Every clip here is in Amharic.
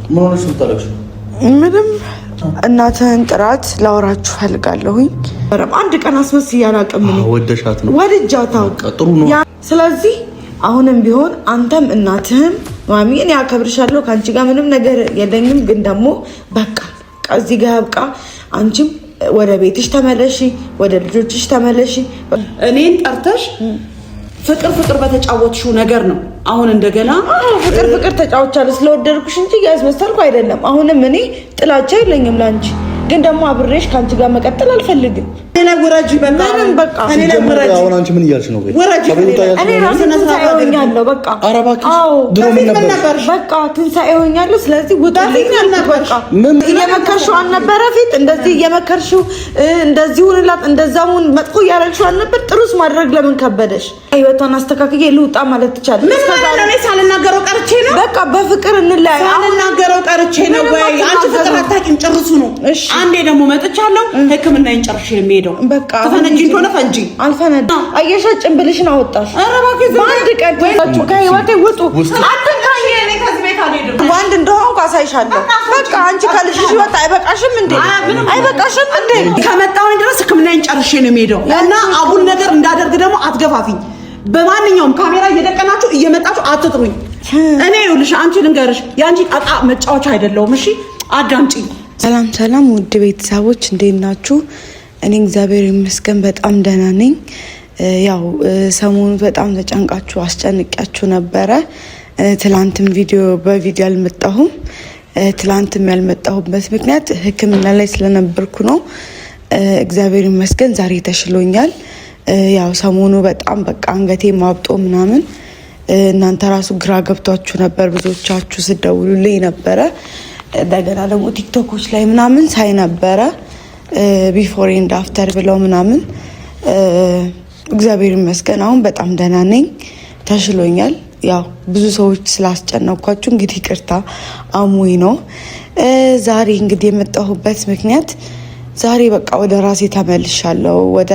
ምን ሆነሽ ልታለቅሽ? ምንም እናትህን ጥራት ላወራችሁ ፈልጋለሁኝ። አንድ ቀን አስመስዬ አላውቅም። ወደሻት ነው? ወድጃታው ጥሩ ነው። ስለዚህ አሁንም ቢሆን አንተም እናትህም ማሚ እኔ አከብርሻለሁ፣ ከአንቺ ጋር ምንም ነገር የለኝም፣ ግን ደግሞ በቃ እዚህ ጋር ያብቃ። አንቺም ወደ ቤትሽ ተመለሺ፣ ወደ ልጆችሽ ተመለሺ። እኔን ጠርተሽ ፍቅር በተጫወትሽው ነገር ነው አሁን እንደገና ፍቅር ተጫውቻለሁ ስለወደድኩሽ እንጂ ያስመሰልኩ አይደለም። አሁንም እኔ ጥላቻ የለኝም ላንቺ፣ ግን ደግሞ አብሬሽ ካንቺ ጋር መቀጠል አልፈልግም። እኔ ወራጂ በቃ እኔ ወራጂ። አሁን አንቺ ምን እያልሽ ነው? ወራጂ እኔ ራሴ ትንሣኤ ሆኛለሁ። በቃ ድሮ ምን ነበር? በቃ ትንሣኤ ሆኛለሁ። ስለዚህ ውጡልኝ። በቃ ምን እየመከርሽው አልነበረ? ፊት እንደዚህ እየመከርሽው እንደዚህ ሁንላት እንደዛውን መጥፎ እያደረግሽው አልነበር? ጥሩስ ማድረግ ለምን ከበደሽ? ህይወቷን አስተካክዬ ልውጣ ማለት ትቻለሽ። ምን ማለት ነው? ሳልናገረው ቀርቼ ነው? በቃ በፍቅር እንለያይ። ሳልናገረው ቀርቼ ነው ወይ? አንቺ ፍቅር አታውቂም፣ ጭርሱ ነው። አንዴ ደግሞ መጥቻለሁ፣ ህክምናዬን ጨርሼ የሚሄደው በቃ ተፈነጂ እንደሆነ ፈንጂ አልፈነዳ። አየሻ ጭንብልሽን አወጣሽ። ኧረ እባክህ አንድ ቀን ወጣችሁ ከህይወቴ ውጡ። አትንካኝ። እኔ ከዚህ ቤት አልሄድም። ወንድ እንደሆንኩ አሳይሻለሁ። በቃ አንቺ ከልጅሽ ህይወት አይበቃሽም እንዴ? አይበቃሽም እንዴ? ከመጣሁኝ ድረስ ህክምናዬን ጨርሼ ነው የሚሄደው እና አጉል ነገር እንዳደርግ ደግሞ አትገፋፊኝ። በማንኛውም ካሜራ እየደቀናችሁ እየመጣችሁ አትጥሩኝ። እኔ ይኸውልሽ አንቺ ልንገርሽ፣ የአንቺ ጣጣ መጫወቻ አይደለሁም። እሺ አዳምጪ። ሰላም ውድ ቤተሰቦች እንዴት ናችሁ? እኔ እግዚአብሔር ይመስገን በጣም ደህና ነኝ። ያው ሰሞኑን በጣም ተጨንቃችሁ አስጨንቂያችሁ ነበረ። ትላንትም በቪዲዮ አልመጣሁም። ትላንትም ያልመጣሁበት ምክንያት ህክምና ላይ ስለነበርኩ ነው። እግዚአብሔር ይመስገን ዛሬ ተሽሎኛል። ያው ሰሞኑ በጣም በቃ አንገቴ ማብጦ ምናምን እናንተ ራሱ ግራ ገብቷችሁ ነበር፣ ብዙዎቻችሁ ስደውሉልኝ ነበረ። እንደገና ደግሞ ቲክቶኮች ላይ ምናምን ሳይ ነበረ ቢፎር ኤንድ አፍተር ብለው ምናምን። እግዚአብሔር ይመስገን አሁን በጣም ደህና ነኝ፣ ተሽሎኛል። ያው ብዙ ሰዎች ስላስጨነኳችሁ እንግዲህ ይቅርታ፣ አሞኝ ነው። ዛሬ እንግዲህ የመጣሁበት ምክንያት ዛሬ በቃ ወደ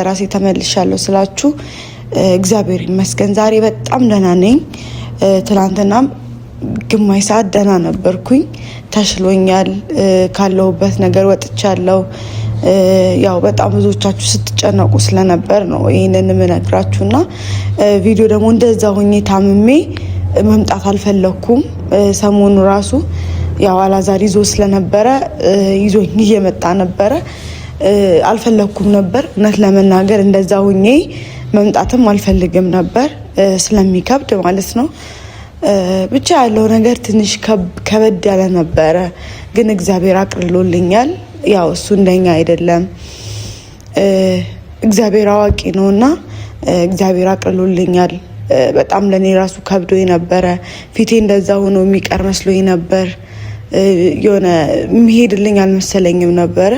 ራሴ ተመልሻለሁ ስላችሁ እግዚአብሔር ይመስገን ዛሬ በጣም ደህና ነኝ። ትናንትናም ግማሽ ሰዓት ደህና ነበርኩኝ፣ ተሽሎኛል። ካለሁበት ነገር ወጥቻለሁ። ያው በጣም ብዙዎቻችሁ ስትጨነቁ ስለነበር ነው ይሄንን የምነግራችሁና ቪዲዮ ደግሞ እንደዛ ሆኜ ታምሜ መምጣት አልፈለኩም። ሰሞኑ ራሱ ያው አላዛር ይዞ ስለነበረ ይዞኝ እየመጣ ነበረ። አልፈለኩም ነበር እውነት ለመናገር እንደዛ ሆኜ መምጣትም አልፈልግም ነበር ስለሚከብድ ማለት ነው። ብቻ ያለው ነገር ትንሽ ከበድ ያለ ነበረ፣ ግን እግዚአብሔር አቅልሎልኛል። ያው እሱ እንደኛ አይደለም፣ እግዚአብሔር አዋቂ ነውና እግዚአብሔር አቅልሎልኛል። በጣም ለኔ ራሱ ከብዶ ነበረ። ፊቴ እንደዛ ሆኖ የሚቀር መስሎኝ ነበር። የሆነ የሚሄድልኝ አልመሰለኝም ነበረ፣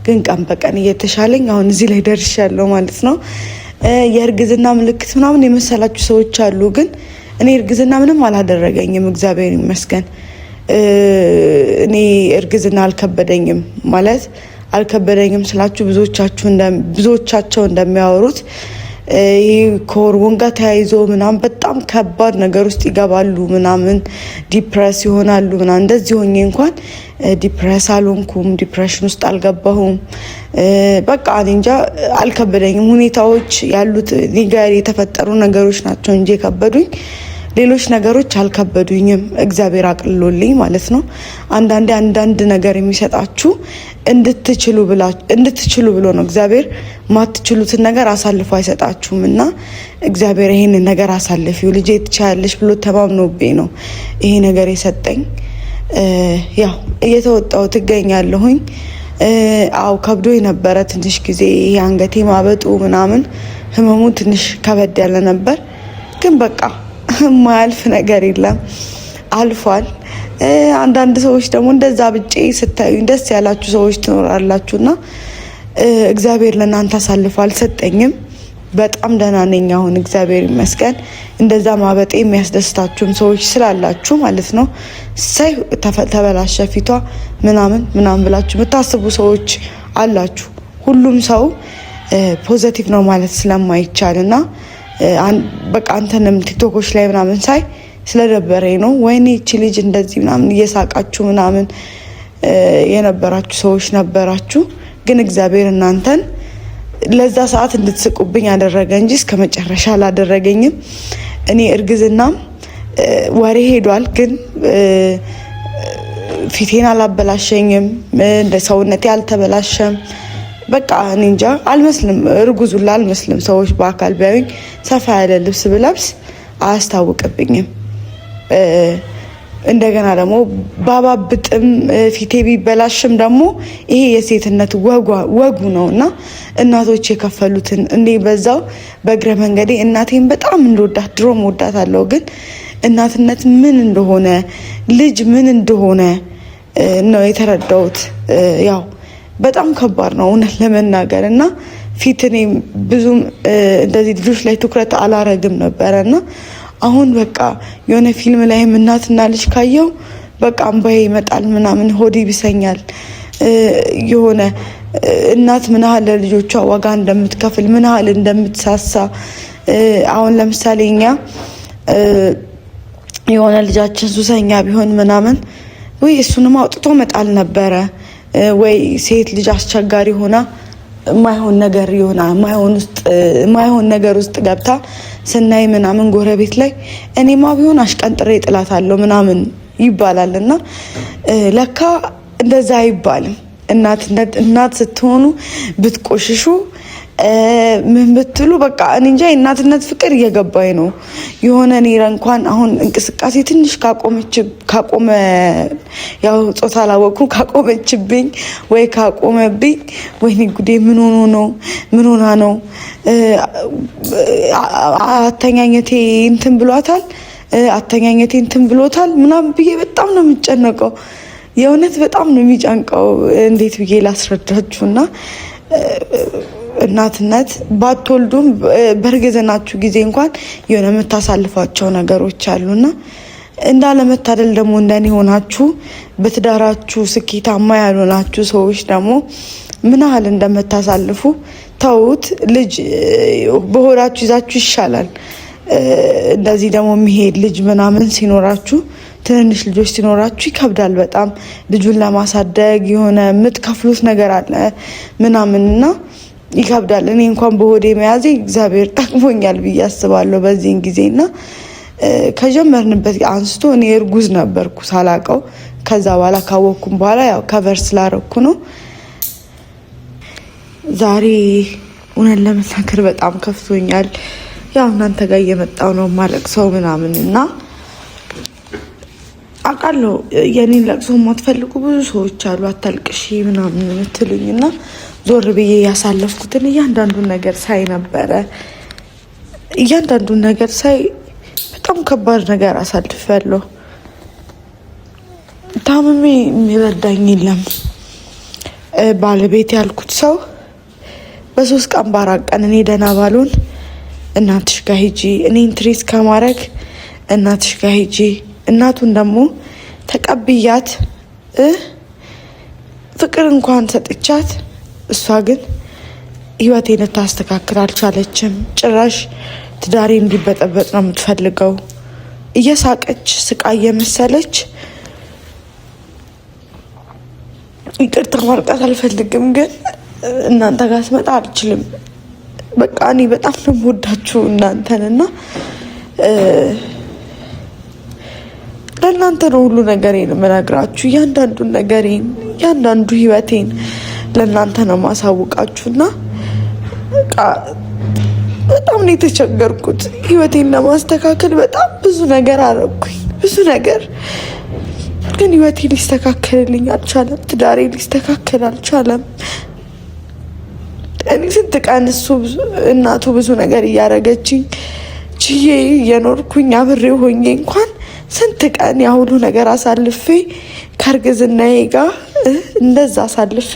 ግን ቀን በቀን እየተሻለኝ አሁን እዚህ ላይ ደርሻለሁ ማለት ነው። የእርግዝና ምልክት ምናምን የመሰላችሁ ሰዎች አሉ፣ ግን እኔ እርግዝና ምንም አላደረገኝም፣ እግዚአብሔር ይመስገን። እኔ እርግዝና አልከበደኝም ስላችሁ ብዙዎቻቸው እንደሚያወሩት ይህ ከሆርሞን ጋር ተያይዞ ምናምን በጣም ከባድ ነገር ውስጥ ይገባሉ ምናምን ዲፕረስ ይሆናሉ ምናምን። እንደዚህ ሆኜ እንኳን ዲፕረስ አልሆንኩም፣ ዲፕሬሽን ውስጥ አልገባሁም። በቃ እኔ እንጃ አልከበደኝም። ሁኔታዎች ያሉት ጋር የተፈጠሩ ነገሮች ናቸው እንጂ የከበዱኝ ሌሎች ነገሮች አልከበዱኝም። እግዚአብሔር አቅልሎልኝ ማለት ነው። አንዳንድ ነገር የሚሰጣችሁ እንድትችሉ ብሎ ነው። እግዚአብሔር ማትችሉትን ነገር አሳልፎ አይሰጣችሁም እና እግዚአብሔር ይሄንን ነገር አሳልፊው ልጄ ትችያለሽ ብሎ ተማምኖብኝ ነው ይሄ ነገር የሰጠኝ። ያው እየተወጣው ትገኛለሁኝ። አው ከብዶ የነበረ ትንሽ ጊዜ አንገቴ ማበጡ ምናምን ህመሙ ትንሽ ከበድ ያለ ነበር፣ ግን በቃ ማያልፍ ነገር የለም፣ አልፏል። አንዳንድ ሰዎች ደግሞ እንደዛ ብጬ ስታዩኝ ደስ ያላችሁ ሰዎች ትኖራላችሁና እግዚአብሔር ለእናንተ አሳልፎ አልሰጠኝም። በጣም ደህና ነኝ አሁን እግዚአብሔር ይመስገን። እንደዛ ማበጤ የሚያስደስታችሁም ሰዎች ስላላችሁ ማለት ነው። ሳይ ተበላሸ ፊቷ ምናምን ብላችሁ የምታስቡ ሰዎች አላችሁ። ሁሉም ሰው ፖዘቲቭ ነው ማለት ስለማይቻልና በቃ አንተንም ቲክቶኮች ላይ ምናምን ሳይ ስለደበረኝ ነው። ወይኔ እቺ ልጅ እንደዚህ ምናምን እየሳቃችሁ ምናምን የነበራችሁ ሰዎች ነበራችሁ። ግን እግዚአብሔር እናንተን ለዛ ሰዓት እንድትስቁብኝ ያደረገ እንጂ እስከ መጨረሻ አላደረገኝም። እኔ እርግዝናም ወሬ ሄዷል፣ ግን ፊቴን አላበላሸኝም፣ እንደ ሰውነቴ አልተበላሸም። በቃ እኔ እንጃ አልመስልም፣ እርጉዙላ አልመስልም። ሰዎች በአካል ቢያዩኝ ሰፋ ያለ ልብስ ብለብስ አያስታውቅብኝም። እንደገና ደግሞ ባባብጥም ፊቴ ቢበላሽም ደግሞ ይሄ የሴትነት ወጉ ነው እና እናቶች የከፈሉትን እንዴ በዛው በእግረ መንገዴ እናቴን በጣም እንደወዳት ድሮም ወዳታለሁ። ግን እናትነት ምን እንደሆነ ልጅ ምን እንደሆነ ነው የተረዳሁት። ያው በጣም ከባድ ነው እውነት ለመናገር እና ፊት እኔ ብዙም እንደዚህ ልጆች ላይ ትኩረት አላረግም ነበረ እና አሁን በቃ የሆነ ፊልም ላይም እናትና ልጅ ካየው በቃ እምባዬ ይመጣል ምናምን፣ ሆዴ ይብሰኛል። የሆነ እናት ምን ያህል ለልጆቿ ዋጋ እንደምትከፍል ምን ያህል እንደምትሳሳ። አሁን ለምሳሌ እኛ የሆነ ልጃችን ሱሰኛ ቢሆን ምናምን ወይ እሱንም አውጥቶ መጣል ነበረ፣ ወይ ሴት ልጅ አስቸጋሪ ሆና ማይሆን ነገር ይሆና ማይሆን ነገር ውስጥ ገብታ ስናይ ምናምን ጎረቤት ላይ እኔማ ቢሆን አሽቀንጥሬ ጥላታለሁ ምናምን ይባላል። እና ለካ እንደዛ አይባልም። እናት ስትሆኑ ብትቆሽሹ ምን ብትሉ በቃ እኔ እንጃ የእናትነት ፍቅር እየገባኝ ነው። የሆነ እኔ እንኳን አሁን እንቅስቃሴ ትንሽ ካቆመ ያው ጾታ አላወኩም ካቆመችብኝ ወይ ካቆመብኝ ወይኔ ጉዴ ምን ሆና ነው አተኛኘቴ እንትን ብሎታል ምናምን ብዬ በጣም ነው የምጨነቀው። የእውነት በጣም ነው የሚጨንቀው። እንዴት ብዬ ላስረዳችሁና እናትነት ባትወልዱም በእርግዝናችሁ ጊዜ እንኳን የሆነ የምታሳልፏቸው ነገሮች አሉና እንዳለመታደል ደግሞ እንደኔ ሆናችሁ በትዳራችሁ ስኬታማ ያልሆናችሁ ሰዎች ደግሞ ምን ያህል እንደምታሳልፉ ተውት። ልጅ በሆዳችሁ ይዛችሁ ይሻላል። እንደዚህ ደግሞ የሚሄድ ልጅ ምናምን ሲኖራችሁ ትንንሽ ልጆች ሲኖራችሁ ይከብዳል በጣም ልጁን ለማሳደግ የሆነ የምትከፍሉት ነገር አለ ምናምንና ይከብዳል። እኔ እንኳን በሆዴ መያዜ እግዚአብሔር ጠቅሞኛል ብዬ አስባለሁ በዚህን ጊዜና ከጀመርንበት አንስቶ እኔ እርጉዝ ነበርኩ ሳላቀው። ከዛ በኋላ ካወቅኩም በኋላ ያው ከቨር ስላረኩ ነው። ዛሬ እውነት ለመናገር በጣም ከፍቶኛል። ያው እናንተ ጋር እየመጣው ነው ማለቅሰው ምናምን እና አውቃለሁ የኔን ለቅሶ የማትፈልጉ ብዙ ሰዎች አሉ፣ አታልቅሺ ምናምን የምትሉኝ እና ዞር ብዬ ያሳለፍኩትን እያንዳንዱን ነገር ሳይ ነበረ። እያንዳንዱን ነገር ሳይ በጣም ከባድ ነገር አሳልፌያለሁ። ታምሜ የሚረዳኝ የለም። ባለቤት ያልኩት ሰው በ3 ቀን በ4 ቀን እኔ ደህና ባልሆን እናትሽ ጋር ሂጂ፣ እኔን ትሪት ከማድረግ እናትሽ ጋር ሂጂ። እናቱን ደግሞ ተቀብያት ፍቅር እንኳን ሰጥቻት እሷ ግን ህይወቴን ልታስተካክል አልቻለችም። ጭራሽ ትዳሬ እንዲበጠበጥ ነው የምትፈልገው። እየሳቀች ስቃ እየመሰለች ይቅርታ ማርቃት አልፈልግም፣ ግን እናንተ ጋር ስመጣ አልችልም። በቃ እኔ በጣም ነው የምወዳችሁ እናንተንና ለእናንተ ነው ሁሉ ነገሬን የምነግራችሁ። እያንዳንዱን ነገሬን እያንዳንዱ ህይወቴን ለእናንተ ነው ማሳውቃችሁና በቃ በጣም ነው የተቸገርኩት። ህይወቴን ለማስተካከል በጣም ብዙ ነገር አረኩኝ፣ ብዙ ነገር ግን ህይወቴ ሊስተካከልልኝ አልቻለም። ትዳሬ ሊስተካከል አልቻለም። እኔ ስንት ቀን እናቱ ብዙ ነገር እያረገችኝ ችዬ እየኖርኩኝ አብሬው ሆኜ እንኳን ስንት ቀን ያ ሁሉ ነገር አሳልፌ ከእርግዝናዬ ጋር እንደዛ አሳልፌ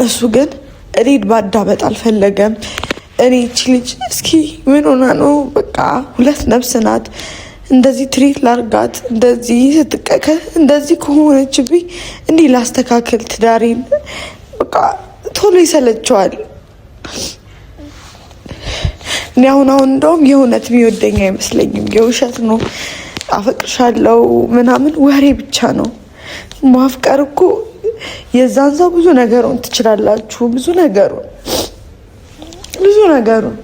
እሱ ግን እኔን ማዳመጥ አልፈለገም። እኔ እቺ ልጅ እስኪ ምን ሆና ነው በቃ 2 ነፍስ ናት፣ እንደዚህ ትሪት ላርጋት፣ እንደዚህ ስትቀከ እንደዚህ ከሆነችብኝ እንዲህ ላስተካከል ትዳሬን። በቃ ቶሎ ይሰለቸዋል። እኔ አሁን እንደውም የእውነት የሚወደኝ አይመስለኝም። የውሸት ነው አፈቅርሻለሁ ምናምን ወሬ ብቻ ነው። ማፍቀር እኮ የዛን ሰው ብዙ ነገሩን ትችላላችሁ። ብዙ ነገሩን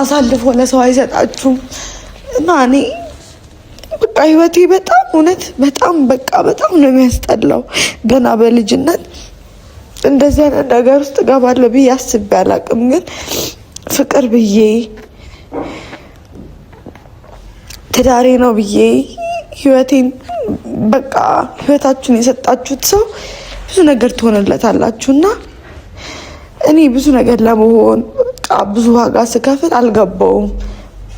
አሳልፎ ለሰው አይሰጣችሁም። እና እኔ በቃ ህይወቴ በጣም እውነት በጣም ነው የሚያስጠላው። ገና በልጅነት እንደዚህ አይነት ነገር ውስጥ እገባለሁ ብዬ አስቤ አላቅም። ግን ፍቅር ብዬ ትዳሬ ነው ብዬ ህይወቴን በቃ ህይወታችሁን የሰጣችሁት ሰው ብዙ ነገር ትሆንለታላችሁና እኔ ብዙ ነገር ለመሆን በቃ ብዙ ዋጋ ስከፍል አልገባውም።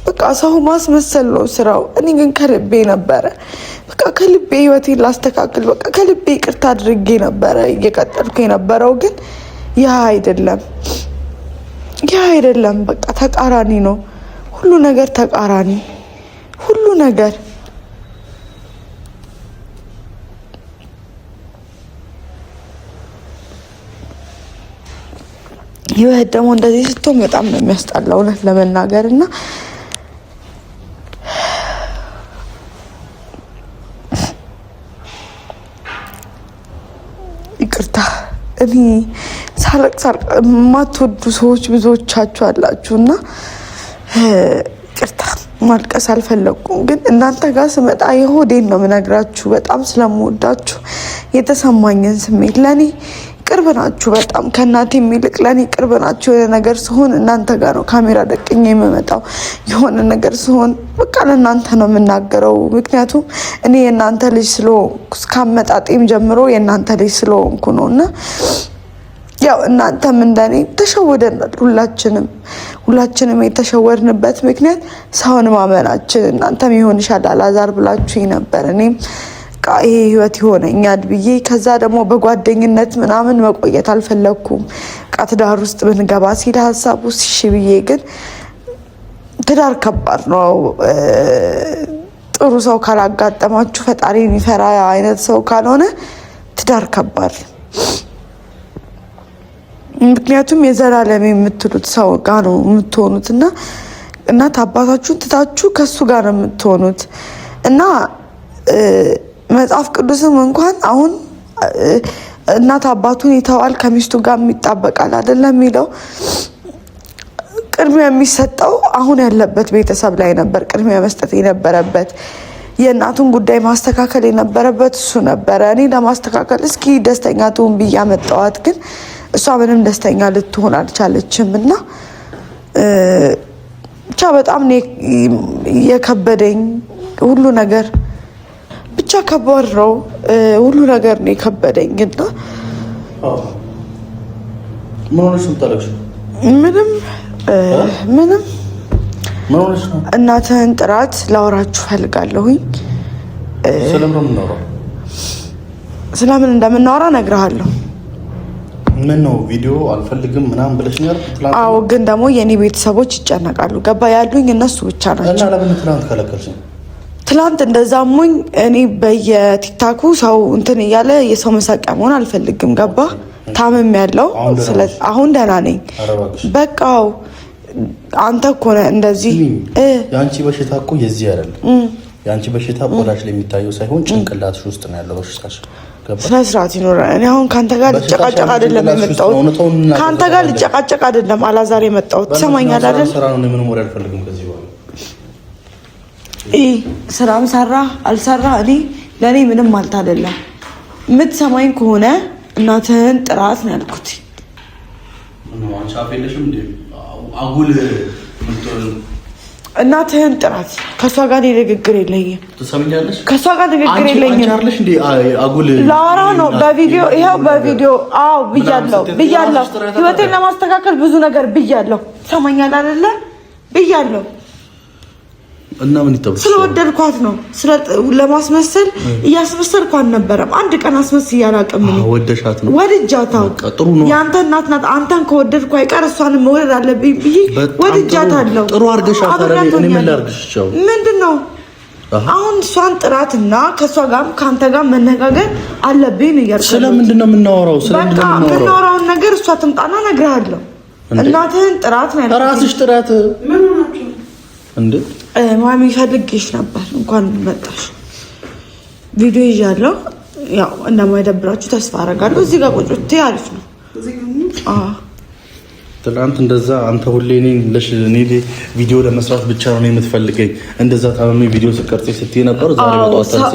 በቃ ሰው ማስመሰል ነው ስራው። እኔ ግን ከልቤ ነበረ በቃ ከልቤ ህይወቴን ላስተካክል በቃ ከልቤ ይቅርታ አድርጌ ነበረ እየቀጠልኩ የነበረው። ግን ያ አይደለም በቃ ተቃራኒ ነው ሁሉ ነገር፣ ተቃራኒ ሁሉ ነገር። ህይወት ደግሞ እንደዚህ ስትሆን በጣም ነው የሚያስጠላው እውነት ለመናገር እና ይቅርታ እኔ ሳለቅ የማትወዱ ሰዎች ብዙዎቻችሁ አላችሁ እና ይቅርታ ማልቀስ አልፈለኩም። ግን እናንተ ጋር ስመጣ የሆዴን ነው የምነግራችሁ። በጣም ስለምወዳችሁ የተሰማኝን ስሜት ለእኔ ቅርብ ናችሁ። በጣም ከእናቴ የሚልቅ ለእኔ ቅርብ ናችሁ። የሆነ ነገር ሲሆን እናንተ ጋር ነው ካሜራ ደቅኜ የምመጣው። የሆነ ነገር ሲሆን በቃ ለእናንተ ነው የምናገረው። ምክንያቱም እኔ የእናንተ ልጅ ስለሆንኩ እስካመጣጤም ጀምሮ የእናንተ ልጅ ስለሆንኩ ነው እና ያው እናንተም እንደኔ ተሸወደናል። ሁላችንም የተሸወድንበት ምክንያት ሰውን ማመናችን። እናንተም ይሆንሻል አላዛር ብላችሁኝ ነበር። እኔም ይሄ ህይወት ይሆነኛል ብዬ ከዛ ደግሞ በጓደኝነት ምናምን መቆየት አልፈለኩም። ትዳር ውስጥ ብንገባ ሲል ሀሳብ ውስጥ እሺ ብዬ፣ ግን ትዳር ከባድ ነው። ጥሩ ሰው ካላጋጠማችሁ ፈጣሪ የሚፈራ አይነት ሰው ካልሆነ ትዳር ከባድ። ምክንያቱም የዘላለም የምትሉት ሰው ጋር ነው የምትሆኑት እና እናት አባታችሁን ትታችሁ ከሱ ጋር ነው የምትሆኑት እና መጽሐፍ ቅዱስም እንኳን አሁን እናት አባቱን ይተዋል ከሚስቱ ጋር የሚጣበቃል አይደለም የሚለው። ቅድሚያ የሚሰጠው አሁን ያለበት ቤተሰብ ላይ ነበር ቅድሚያ መስጠት የነበረበት። የእናቱን ጉዳይ ማስተካከል የነበረበት እሱ ነበረ። እኔ ለማስተካከል እስኪ ደስተኛ ትሁን ብዬ አመጣኋት፣ ግን እሷ ምንም ደስተኛ ልትሆን አልቻለችም እና ብቻ በጣም የከበደኝ ሁሉ ነገር ብቻ ከባድ ነው። ሁሉ ነገር ነው የከበደኝ እና ምንም እናትህን ጥራት ላወራችሁ ፈልጋለሁኝ። ስለምን እንደምናወራ እነግርሃለሁ። ምን ነው ቪዲዮ አልፈልግም ምናምን ብለሽኛል። አዎ፣ ግን ደግሞ የኔ ቤተሰቦች ይጨነቃሉ። ገባ ያሉኝ እነሱ ብቻ ናቸው። እና ለምን ትላንት ከለከልሽኝ? ትላንት እንደዛሙኝ እኔ በየቲክታኩ ሰው እንትን እያለ የሰው መሳቂያ መሆን አልፈልግም። ገባ ታምም ያለው አሁን ደህና ነኝ። በቃው አንተ እኮ ነህ እንደዚህ። የአንቺ በሽታ እኮ የዚህ አይደለም። የአንቺ በሽታ ቆዳሽ ላይ የሚታየው ሳይሆን ጭንቅላትሽ ውስጥ ነው ያለው በሽታሽ። ስነ ስርዓት ይኖራል። እኔ አሁን ካንተ ጋር ልጨቃጨቅ አይደለም የመጣሁት። ካንተ ጋር ልጨቃጨቅ አይደለም አላዛር የመጣሁት። ትሰማኛለህ አይደል? ስራ ነው። ምንም ወሬ አልፈልግም ከዚህ በኋላ። ስራም ሰራ አልሰራ እኔ ለእኔ ምንም ማለት አይደለም። የምትሰማኝ ከሆነ እናትህን ጥራት ነው ያልኩት። እናትህን ጥራት። ከእሷ ጋር ንግግር የለኝም። ትሰሚኛለሽ? ከእሷ ጋር ንግግር የለኝም። ላወራ ነው በቪዲዮ ይኸው በቪዲዮ አዎ ብያለሁ። ህይወቴን ለማስተካከል ብዙ ነገር ብያለሁ። ትሰማኛለህ አይደለ? ብያለሁ እና ምን ይተብስ ስለወደድኳት ነው። ለማስመሰል እያስመሰልኩ አልነበረም። አንድ ቀን አስመስዬ አላውቅም። ወደሻት ነው? ወድጃታው። ጥሩ ነው። ያንተ እናት ናት። አንተን ከወደድኩ አይቀር እሷንም መውደድ አለብኝ ብዬ ወድጃታለሁ። ጥሩ አድርገሻት። እኔ ምን ላድርግሽ? ምንድነው አሁን እሷን ጥራትና ከእሷ ጋር ከአንተ ጋር መነጋገር አለብኝ እያልኩ። ስለምንድን ነው የምናወራው? የምናወራውን ነገር እሷ ትምጣና እነግርሃለሁ። እናትህን ጥራት ነው ያልኩት። ራስሽ ጥራት። ምን እንዴ ማሚ ፈልግሽ ነበር። እንኳን መጣሽ። ቪዲዮ ይዣለሁ። ያው እንደማይደብራችሁ ተስፋ አደርጋለሁ። እዚህ ጋር ቁጭ ብትይ አሪፍ ነው። ትናንት እንደዛ አንተ ሁሌ እኔ ቪዲዮ ለመስራት ብቻ ነው የምትፈልገኝ፣ እንደዛ ታመሜ ቪዲዮ ስቀርጽ ስትይ ነበር። ዛሬ ወጣት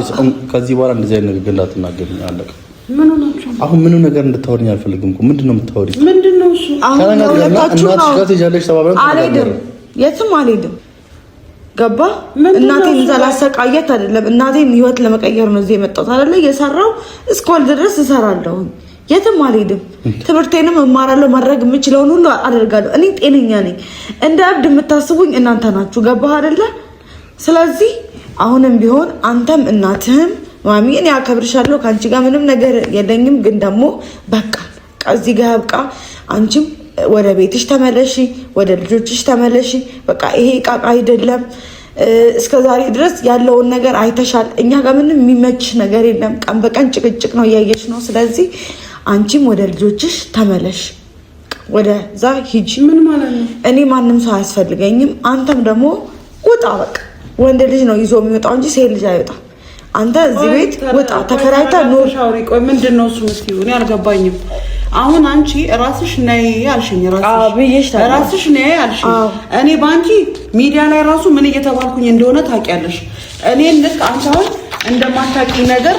ከዚህ በኋላ እንደዚህ አይነት ንግግር እንዳትናገሪ አለቀ። ምን ሆናችሁ? አሁን ምንም ነገር እንድታወሪኝ አልፈልግም እኮ። ምንድነው የምታወሪኝ? ምንድነው እሱ? አሁን እናትሽ ጋር ትሄጃለሽ ተባብለን አልሄድም፣ የትም አልሄድም። ገባ? እናቴን እንዳላሰቃየት አይደለም፣ እናቴን ህይወት ለመቀየር ነው እዚህ የመጣሁት አይደለ? እየሰራው እስኮል ድረስ እሰራለሁ። የትም አልሄድም። ትምህርቴንም እማራለሁ። ማድረግ የምችለውን ሁሉ አደርጋለሁ። እኔ ጤነኛ ነኝ። እንደ እብድ የምታስቡኝ እናንተ ናችሁ። ገባህ አይደለ? ስለዚህ አሁንም ቢሆን አንተም እናትህም ማሚ እኔ አከብርሻለሁ። ከአንቺ ጋር ምንም ነገር የለኝም። ግን ደግሞ በቃ እዚህ ጋር ያብቃ። አንቺም ወደ ቤትሽ ተመለሺ፣ ወደ ልጆችሽ ተመለሺ። በቃ ይሄ ቃቃ አይደለም። እስከ ዛሬ ድረስ ያለውን ነገር አይተሻል። እኛ ጋር ምንም የሚመችሽ ነገር የለም። ቀን በቀን ጭቅጭቅ ነው፣ እያየሽ ነው። ስለዚህ አንቺም ወደ ልጆችሽ ተመለሽ፣ ወደዛ ሂጂ። ምን ማለት ነው? እኔ ማንም ሰው አያስፈልገኝም። አንተም ደግሞ ውጣ። በቃ ወንድ ልጅ ነው ይዞ የሚወጣው እንጂ ሴት ልጅ አይወጣም። አንተ እዚህ ቤት ውጣ፣ ተከራይታ ኑር። ቆይ ምንድን ነው እሱ? እስኪ እኔ አልገባኝም። አሁን አንቺ ራስሽ ነይ አልሽኝ፣ ራስሽ ነይ አልሽኝ። እኔ ባንቺ ሚዲያ ላይ ራሱ ምን እየተባልኩኝ እንደሆነ ታውቂያለሽ። እኔ ልክ አንቺ አሁን እንደማታውቂው ነገር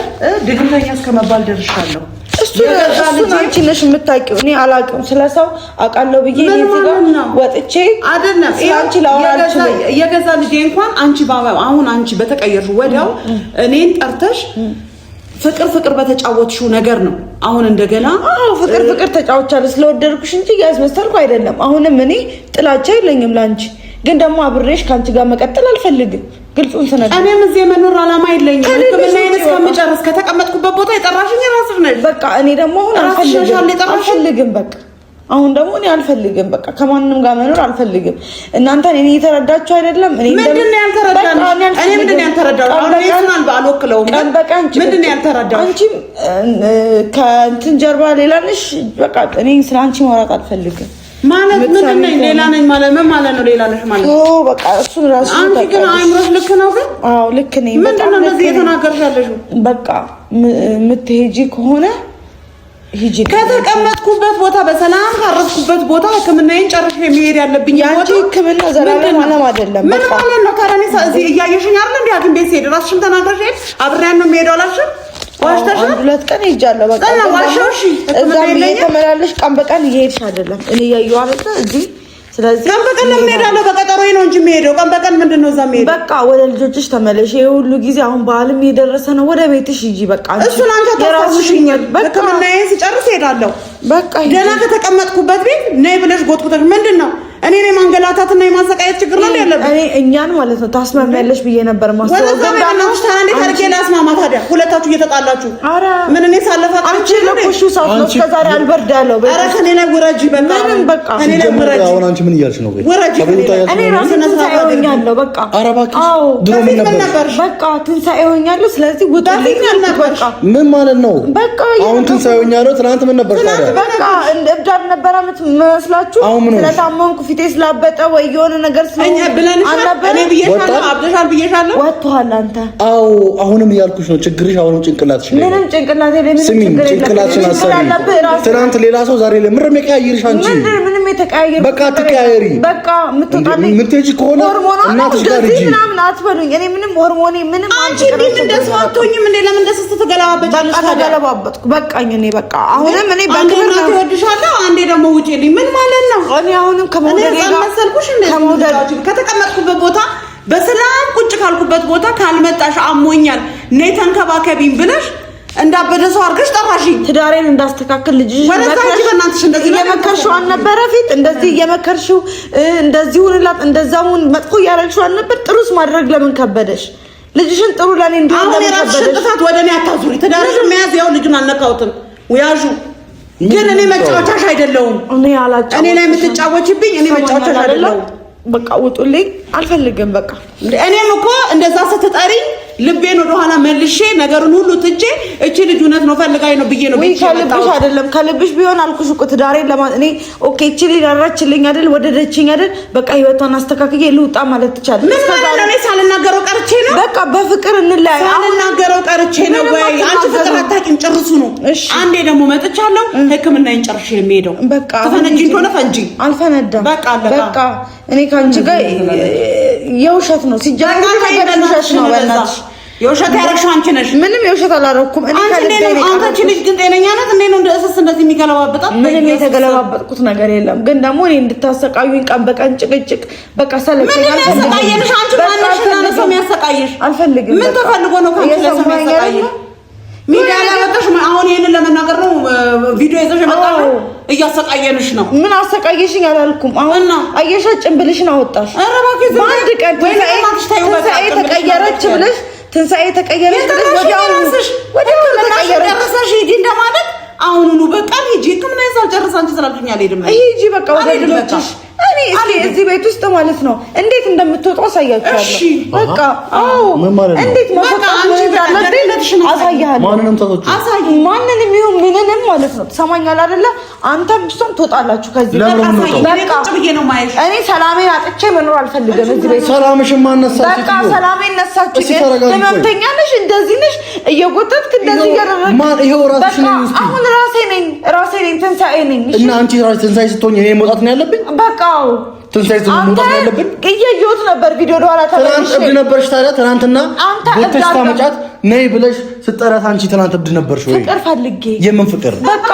ድግምተኛ እስከመባል ደርሻለሁ። እሱን አንቺ ነሽ የምታውቂው። እኔ አላውቅም። ስለሰው አውቃለሁ ብዬ ወጥቼ አይደለም አንቺ ላወራልሽ የገዛ ልጄ እንኳን አንቺ አሁን አንቺ በተቀየርሽው ወዲያው እኔን ጠርተሽ ፍቅር በተጫወትሽው ነገር ነው። አሁን እንደገና ፍቅር ተጫወቻለሁ ስለወደድኩሽ እንጂ ያስመሰልኩ አይደለም። አሁንም እኔ ጥላቻ የለኝም ላንቺ፣ ግን ደግሞ አብሬሽ ካንቺ ጋር መቀጠል አልፈልግም። ግልጹን ስነግርሽ እኔም እዚህ የመኖር ዓላማ የለኝም። ሕክምናዬን እስከምጨርስ ከተቀመጥኩበት ቦታ የጠራሽኝ ራስሽ ነሽ። በቃ እኔ ደግሞ አሁን አልፈልግም። በቃ አሁን ደግሞ እኔ አልፈልግም። በቃ ከማንም ጋር መኖር አልፈልግም። እናንተ እኔ እየተረዳችሁ አይደለም። ምንድን ነው ያልተረዳሽ? እኔ ምንድን ነው ያልተረዳሽ? አልወክለውም። ምንድን ነው ያልተረዳሽ? አንቺም ከእንትን ጀርባ ሌላ ነሽ። በቃ እኔ ስለ አንቺ ማውራት አልፈልግም። ማለት ምንድን ነኝ? ሌላ ነኝ ማለት ምን ማለት ነው? ሌላ ነሽ ማለት ነው። በቃ እሱን ራሱ አንቺ ግን አይምሮሽ ልክ ነው። ግን አዎ ልክ ነኝ። ምንድን ነው እንደዚህ እየተናገርሽ ያለሽው? በቃ የምትሄጂ ከሆነ ሂጂ። ከተቀመጥኩበት ቦታ በሰላም ካረፍኩበት ቦታ ሕክምናዬን ጨርሼ የሚሄድ ያለብኝ ያንቺ ሕክምና ዘላለም ዓለም አይደለም። ምን ማለት ነው? ከረኔ እዚህ እያየሽኝ አይደል? እንዴ ሐኪም ቤት ሄድ ራስሽም ተናገርሽ ሄድ አብሬያን ነው የምሄደው አላልሽም? ዋሽተሽ አንድ ሁለት ቀን ሄጃለሁ። በቃ ዋሽሽ እዛም እየተመላለሽ ቀን በቀን እየሄድሽ አይደለም። እኔ እያየሁ አይደል እዚህ። ስለዚህ ቀን በቀን ለምን ሄዳለሁ? በቀጠሮዬ ነው እንጂ የምሄደው። ቀን በቀን ምንድን ነው እዛ የምሄደው? በቃ ወደ ልጆችሽ ተመለሽ። ይሄ ሁሉ ጊዜ አሁን በዓልም እየደረሰ ነው። ወደ ቤትሽ ሂጂ። በቃ እሱን አንቺ አታስታውሽኛል። ሕክምናዬን ስጨርስ ሄዳለሁ። በቃ ገና ከተቀመጥኩበት ቤት ነይ ብለሽ ጎትኩተሽ ምንድን ነው እኔ ነኝ ማንገላታትና የማሰቃየት ችግር ነው ያለብኝ። እኔ እኛን ማለት ነው ታስማሚያለሽ ብዬ ነበር ማስተዋወቅ። ወለዛ ባናችሁ ታንዴ ታርጌ ላስማማ። ታዲያ ሁለታችሁ እየተጣላችሁ ምን እኔ ሳለፋ አንቺ ለኩሹ ሳት ነው እስከዛሬ አልበርድ ያለው። ኧረ ከኔ ላይ ውረጂ። በቃ ከኔ ላይ ውረጂ። አሁን አንቺ ምን እያልሽ ነው? ውረጂ። እኔ ራሴ ትንሣኤ ሆኛለሁ። በቃ ኧረ እባክሽ ድሮ ምን ነበር? በቃ ትንሣኤ ሆኛለሁ። ስለዚህ ውጡልኝ። በቃ ምን ማለት ነው? በቃ አሁን ትንሣኤ ሆኛለሁ። ትናንት ምን ነበር ታዲያ? በቃ እብድ አልነበረ የምትመስላችሁ? ስለታመንኩ ፊቴ ስላበጠ ወይ የሆነ ነገር ወጥቷል። አንተ አዎ አሁንም እያልኩሽ ነው። ችግርሽ አሁንም ጭንቅላትሽ ነው። ምንም ጭንቅላቴ ላይ ምንም ችግር የለም። ጭንቅላትሽን አሰሪ። ትናንት ሌላ ሰው ዛሬ ላይ ምንም የቀያየርሽ አንቺ። ምንም የተቀያየር በቃ ተቀያየሪ። በቃ የምትሄጂ ከሆነ እናትሽ ጋር ሂጂ። ምናምን አትበሉኝ። እኔ ምንም ሆርሞኔ ምንም አንቺ እንዴ እንደሱ አትሆኝም እንዴ? ለምን እንደሱ ተገለባበጫለሽ? ተገለባበጥኩ። በቃኝ። እኔ በቃ አሁንም እኔ በክብር ነው ትወድሻለሁ። አንዴ ደግሞ ውጪልኝ። ምን ማለት ነው? እኔ አሁንም ከመውደድ ከተቀመጥኩበት ቦታ በሰላም ቁጭ ካልኩበት ቦታ ካልመጣሽ አሞኛል ነይ ተንከባከቢኝ ብለሽ እንዳበደ ሰው አድርገሽ ጠራሽኝ። ትዳሬን እንዳስተካክል ልጅሽ እየመከርሽው አልነበረ? ፊት እንደዚህ እየመከርሽው እንደዚህ ሁንላት እንደዛውን መጥፎ እያደረግሽው አልነበር? ጥሩስ ማድረግ ለምን ከበደሽ? ልጅሽን ጥሩ ለኔ እንዲሆን ለምን ከበደሽ? አሁን ጥፋት ወደ እኔ አታዙሪ። ትዳርሽን መያዝ ያው ልጁን አልነካሁትም። ያዡ ግን እኔ መጫወቻሽ አይደለሁም። እኔ ላይ የምትጫወችብኝ እኔ መጫወቻሽ አይደለሁም። በቃ ውጡልኝ፣ አልፈልግም። በቃ እኔም እኮ እንደዛ ስትጠሪኝ ልቤን ወደ ኋላ መልሼ ነገሩን ሁሉ ትቼ እቺ ልጅ እውነት ነው ፈልጋኝ ነው ብዬ ነው ብቻ ከልብሽ አይደለም ከልብሽ ቢሆን አልኩሽ እኮ ትዳሬን እኔ ኦኬ እቺ ልጅ አራችልኝ አይደል ወደደችኝ አይደል በቃ ህይወቷን አስተካክዬ ልውጣ ማለት ትቻለሽ ምን ማለት ነው ሳልናገረው ቀርቼ ነው በቃ በፍቅር እንለያይ ሳልናገረው ቀርቼ ነው ወይ አንቺ ፍቅር አታውቂም ጭርሱ ነው አንዴ ደግሞ መጥቻለሁ ህክምናዬን ጨርሼ የሚሄደው በቃ ተፈነጂ እንደሆነ ፈንጂ አልፈነዳም በቃ እኔ ካንቺ ጋር የውሸት ነው ሲጀምር ከገደልሽ ነው በእናትሽ የውሸት ያረግሽው አንቺ ነሽ ምንም የውሸት አላረኩም እኔ አንቺ ልጅ ግን ጤነኛ ናት እንዴ ነው እንደዚህ እንደዚህ የሚገለባበጣት ምንም የተገለባበጥኩት ነገር የለም ግን ደግሞ እኔ እንድታሰቃዩኝ ቀን በቀን ጭቅጭቅ በቃ ሰለቸኝ ምን ያሰቃየሽ አንቺ ማንሽ እና ሰው የሚያሰቃየሽ አልፈልግም ምን ተፈልጎ ነው ካንቺ ለሰው የሚያሰቃየሽ ሚዲያ ላይ ወጣሽ አሁን ይሄንን ለመናገር ነው ቪዲዮ ይዘሽ መጣሽ እያሰቃየንሽ ነው ምን አሰቃየሽኝ አላልኩም አሁን አየሻ ጭንብልሽን አወጣሽ አንድ ቀን ትንሳኤ ተቀየረች ብለሽ ትንሳኤ ተቀየረች ብለሽ ወዲያው ተቀየረች ሂጂ እንደማለት አሁኑኑ በቃ ሂጂ ህክምና ሳልጨርስ አንቺ ስላልሽኝ አልሄድም ሂጂ በቃ ወደ ልጆችሽ እኔ እዚህ ቤት ውስጥ ማለት ነው እንዴት እንደምትወጣ አሳያችኋለሁ በቃ አዎ እንዴት መውጣት እንዳለብሽ አሳያለሁ ማንንም ተወጪ ማንንም ይሁን ምንንም ማለት ነው ትሰማኛለህ አይደለ አንተም እሱም ትወጣላችሁ ከዚህ በቃ እኔ ሰላሜን አጥቼ መኖር አልፈልግም እዚህ ቤት ሰላምሽን ማነሳችሁ በቃ ሰላሜን ነሳችሁ ለምንተኛ ነሽ እንደዚህ ነሽ እየጎተትክ እንደዚህ ያደረግክ ማን ይሄው ራስሽ ነኝ እስቲ አሁን ራሴ ነኝ ትንሳኤ ነኝ እና አንቺ ራስሽ ትንሳኤ ስትሆኚ እኔ መውጣት ነው ያለብኝ በቃ ትንሳኤ ስትሆኚ መውጣት ነው ያለብኝ እየየሁት ነበር ቪዲዮ ደዋላ ትናንት እብድ ነበርሽ ታዲያ ትናንትና ወጥተሽ ታመጫት ነይ ብለሽ ስጠራት አንቺ ትናንት እብድ ነበርሽ ወይ ፍቅር ፈልጌ የምን ፍቅር በቃ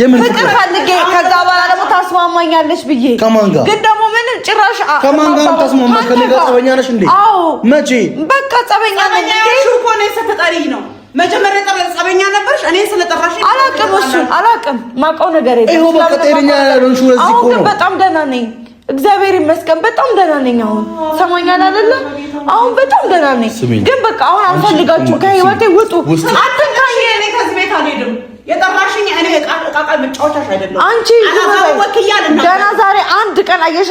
የምን ፍቅር ፈልጌ ከዛ በኋላ ደግሞ ታስማማኛለሽ ብዬ ከማን ጋር ግን ደግሞ ምን ጭራሽ ከማን ጋር ታስማማሽ ከኔ ጋር ጸበኛ ነሽ እንዴ አዎ መቼ በቃ ጸበኛ ነኝ እኮ ነው ሰተጣሪ ነው መጀመሪያ ጸበኛ ነበርሽ እኔ ስለጠራሽ አላውቅም ማውቀው ነገር የለም ይሄው በቃ ጤነኛ ያለሽ ለዚህ እኮ ነው በጣም ደህና ነኝ እግዚአብሔር ይመስገን በጣም ደህና ነኝ አሁን ሰማኛል አይደለ አሁን በጣም ደህና ነኝ ግን በቃ አሁን አልፈልጋችሁ ከህይወቴ ውጡ አትንካኝ እኔ ከዚህ ቤት አልሄድም የጠራሽኝ እኔ እቃቃ መጫወቻሽ አይደለም አንቺ ገና ዛሬ አንድ ቀን አየሻ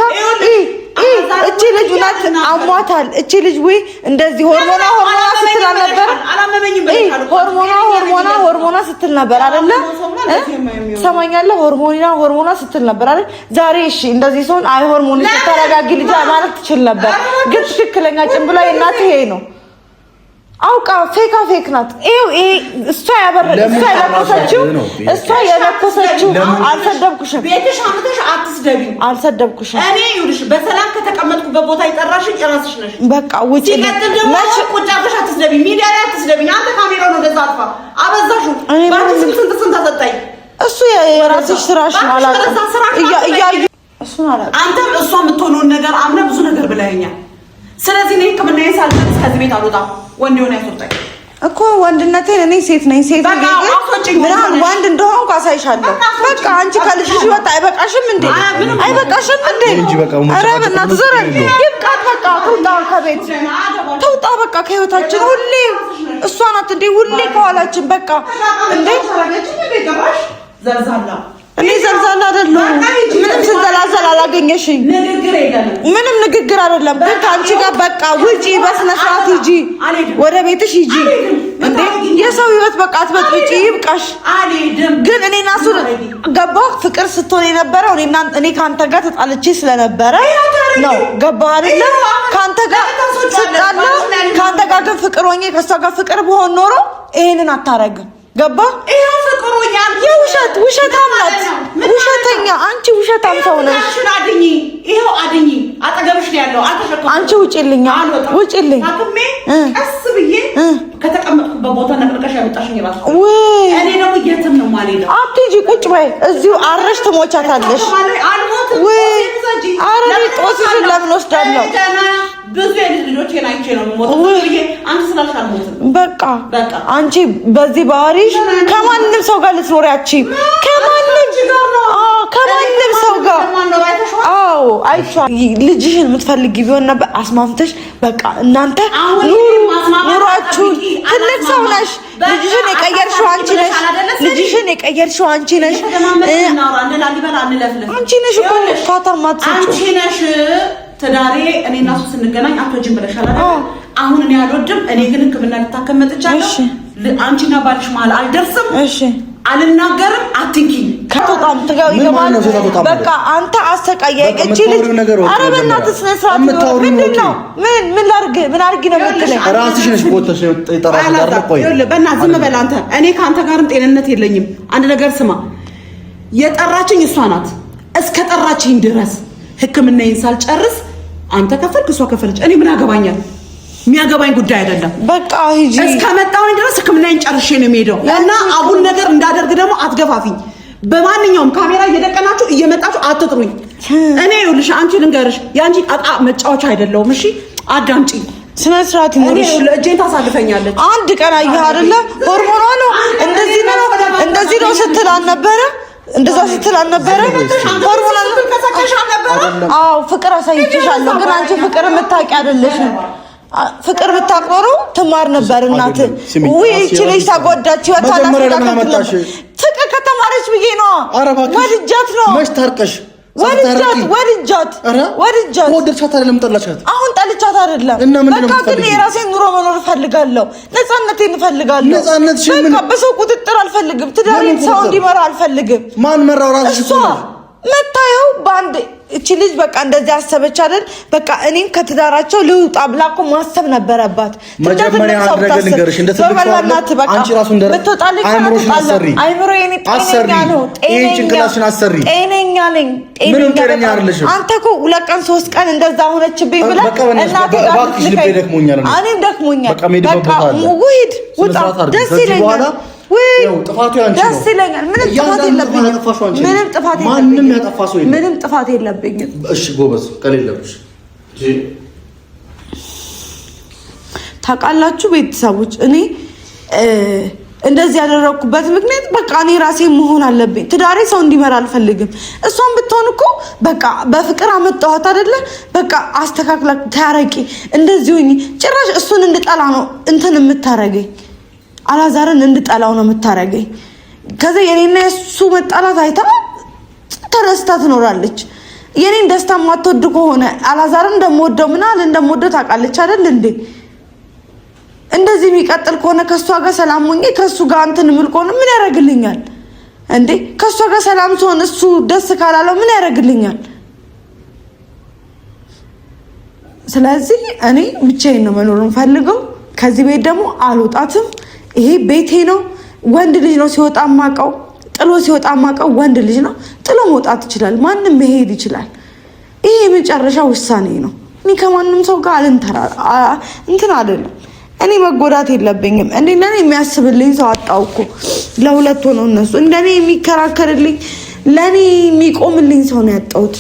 እቺ ልጅ እውነት አሟታል እቺ ልጅ ወይ እንደዚህ ሆርሞና ስትል ነበር ሆርሞና ስትል ነበር አይደለ ሰማኛለህ ሆርሞና ስትል ነበር አይደል ዛሬ እሺ እንደዚህ ሰውን አይ ሆርሞን ተረጋጊ ልጅ ማለት ትችል ነበር ግን ትክክለኛ ጭንብላ የእናት ይሄ ነው አውቃ ፌክ ናት ይሄ እሷ የለኮሰችው አልሰደብኩሽም ቤትሽ አምጥተሽ አትስደቢኝ አልሰደብኩሽም እኔ ይኸውልሽ በሰላም ከተቀመጥኩበት ቦታ ይጠራሽኝ ራስሽ ነሽ በቃ ውጪ ነሽ ቁጭ አድርገሽ አትስደቢኝ ሚዲያ ላይ አትስደቢኝ አንተ ካሜራውን ወደዛ አጥፋ አበዛሽው ባንቺ ስንት አሰጣኝ እሱ የራስሽ ስራሽ ማለት እያዩ እሱን አላውቅም አንተም እሷ የምትሆነውን ነገር አምነህ ብዙ ነገር ብለኸኛል ስለዚህ እኔ ህክምናዬን ሳልጨርስ ከዚህ ቤት አልወጣም ወንድ ሆነ ያስወጣኝ እኮ ወንድነቴን እኔ ሴት ነኝ ምናምን ወንድ እንደሆንኩ አሳይሻለሁ በቃ አንቺ ከልጅሽ ወጣ አይበቃሽም እንዴ ኧረ በእናትህ ዞር ይብቃት በቃ ትውጣ ከቤት ትውጣ በቃ ከህይወታችን ሁሌ እሷ ናት እንዴ ሁሌ ከኋላችን በቃ እንዴ ዘርዛላ እኔ ዘርዛላ አይደለሁም ምንም ስንዘላዘል አላገኘሽኝ ምንም ንግግር አይደለም ግን ከአንቺ ጋር በቃ ውጪ በስነ ስርዓት ሂጂ ወደ ቤትሽ ሂጂ እንዴ የሰው ህይወት በቃ አትበጥብጪ ይብቃሽ ግን እኔ እና እሱ ገባ ፍቅር ስትሆን የነበረው እኔ ከአንተ ጋር ተጣልቼ ስለነበረ ነው ገባህ አይደለ ከአንተ ጋር ስጣላ ከአንተ ጋር ግን ፍቅር ሆኜ ከእሷ ጋር ፍቅር ብሆን ኖሮ ይሄንን አታረግም ገባ ይሄው ፍቅሩኛል ውሸታም ናት ውሸተኛ አንቺ ውሸታም ሰው ነሽ ይሄው አድኝ አጠገብሽ ነው ያለው አልተሸከም አንቺ ውጪልኝ አቁሜ ቀስ ብዬ ከተቀመጥኩበት ቦታ ነቅለሽ ያመጣሽኝ ራስ ወይ እኔ ደግሞ የትም ነው ማለት ነው አትጂ ቁጭ በይ እዚሁ አረሽ ትሞቻታለሽ ወይ አረሪ ጦስሽን ለምን ወስዳለሁ ብዙ ልጆች ናይቼ ነው ሞት ብዬ አንቺ ስላልሽ አልሞትም በቃ አንቺ በዚህ ባህሪሽ ከማንም ሰው ጋር ልትኖሪያቺ ከማንም ሰው ጋር አዎ አይቻ ልጅሽን የምትፈልጊ ቢሆን ነበር አስማምተሽ በቃ እናንተ ኑሯችሁ ትልቅ ሰው ነሽ ልጅሽን የቀየርሽው አንቺ ነሽ አንቺ ነሽ እኮ ፋታ ማትሰጪው አንቺ ነሽ ትዳሬ እኔ እና እሱ ስንገናኝ አትወጂም ብለሻል አይደል አሁን እኔ አልወድም። እኔ ግን ሕክምና ልታከም መጥቻለሁ። አንቺና ባልሽ መሀል አልደርስም። እሺ አልናገርም። አትንኪኝ። ከቶጣም ትጋው ይገባል። በቃ አንተ አሰቃየኝ። እቺ ልጅ ኧረ በእናትህ ስነ ስርዓት ምንድን ነው? ምን ላድርግ? ምን አድርጊ ነው የምትለኝ? ራስሽ ነሽ ቦታሽ የጠራሽ ጋር ነው። ቆይ በእናትህ ዝም በል አንተ። እኔ ከአንተ ጋርም ጤንነት የለኝም። አንድ ነገር ስማ፣ የጠራችኝ እሷ ናት። እስከ ጠራችኝ ድረስ ሕክምናዬን ሳልጨርስ አንተ ከፈልክ እሷ ከፈለች፣ እኔ ምን ያገባኛል? የሚያገባኝ ጉዳይ አይደለም። በቃ ሂጂ። እስከመጣሁኝ ድረስ ሕክምናዬን ጨርሼ ነው የምሄደው እና አጉል ነገር እንዳደርግ ደግሞ አትገፋፊኝ። በማንኛውም ካሜራ እየደቀናችሁ እየመጣችሁ አትጥሩኝ። እኔ ይኸውልሽ አንቺ ልንገርሽ፣ ያንቺ ጣጣ መጫወቻ አይደለሁም። እሺ አዳምጪ። ስነ ስርዓት ይኖርሽ። እጄን ታሳልፈኛለች። አንድ ቀን አየህ አይደለ? ሆርሞኗ ነው እንደዚህ ነው ስትል አልነበረ? እንደዛ ስትል አልነበረ? ሆርሞኗ ነው ከሰከሽ አልነበረ? አዎ ፍቅር አሳይቼሻለሁ፣ ግን አንቺ ፍቅር የምታውቂ አይደለሽም። ፍቅር ብታቆሩ ትማር ነበር። እናት ወይ እቺ ልጅ ታጎዳች ወጣላሽ። ፍቅር ከተማረች ብዬ ነው። ወድጃት ነው። መች ታርቀሽ ወድጃት ወደድሻት አይደለም ጠላሻት። አሁን ጠልቻት አይደለም። በቃ ግን የራሴን ኑሮ መኖር እፈልጋለሁ። ነፃነቴን እፈልጋለሁ። ነፃነትሽ ምን? በቃ በሰው ቁጥጥር አልፈልግም። ትዳሬን ሰው እንዲመራ አልፈልግም። ማን መራው? ራስሽ እሷ መታየው በአንድ እቺ ልጅ በቃ እንደዚህ አሰበች አይደል? በቃ እኔን ከትዳራቸው ልውጣ ብላ እኮ ማሰብ ነበረባት። መጀመሪያ አንድ ነገር ልንገርሽ፣ እንደ ትልቅ ሰው አንቺ ራሱ እንደ አይምሮሽን አሰሪ። አይምሮ የኔ ጤነኛ ነው። ይሄን ጭንቅላትሽን አሰሪ። ጤነኛ ነኝ። ምንም ጤነኛ አይደለሽም። አንተ እኮ 2 ቀን 3 ቀን እንደዛ ሆነችብኝ ብለህ እናቴ ጋር እባክሽ ልቤ ደክሞኛል። እኔም ደክሞኛል። በቃ ውሂድ፣ ውጣ። ደስ ይለኛል። ጥፋቱ ያንቺ ነው። ደስ ይለኛል። ምንም ጥፋት የለብኝም። እሺ ጎበዝ ከሌለብሽ ታውቃላችሁ ቤተሰቦች፣ እኔ እንደዚህ ያደረኩበት ምክንያት በቃ እኔ ራሴ መሆን አለብኝ። ትዳሬ ሰው እንዲመራ አልፈልግም። እሷን ብትሆን እኮ በቃ በፍቅር አመጣኋት አይደለ? በቃ አስተካክላ ታረቂ እንደዚህ ሆኚ። ጭራሽ እሱን እንድጠላ ነው እንትን የምታረገኝ። አላዛርን እንድጠላው ነው የምታረገኝ። ከዛ የኔና የሱ መጣላት አይታ ተረስታ ትኖራለች። የኔን ደስታ ማትወድ ከሆነ አላዛርን እንደምወደው ምናል እንደምወደው ታውቃለች አይደል እንዴ? እንደዚህ የሚቀጥል ከሆነ ከሷ ጋር ሰላም ሆኜ ከሱ ጋር እንትን ምል ከሆነ ምን ያደርግልኛል እንዴ? ከሷ ጋር ሰላም ሲሆን እሱ ደስ ካላለው ምን ያደርግልኛል? ስለዚህ እኔ ብቻዬን ነው መኖር የምፈልገው። ከዚህ ቤት ደግሞ አልወጣትም። ይሄ ቤቴ ነው። ወንድ ልጅ ነው ሲወጣ ማቀው፣ ጥሎ ሲወጣ ማቀው ወንድ ልጅ ነው። ጥሎ መውጣት ይችላል። ማንም መሄድ ይችላል። ይሄ የመጨረሻ ውሳኔ ነው። እኔ ከማንም ሰው ጋር እንትን አይደለም። እኔ መጎዳት የለብኝም። እንደኔ የሚያስብልኝ ሰው አጣው እኮ። ለሁለት ሆነው እነሱ እንደኔ የሚከራከርልኝ ለኔ የሚቆምልኝ ሰው ነው ያጣሁት።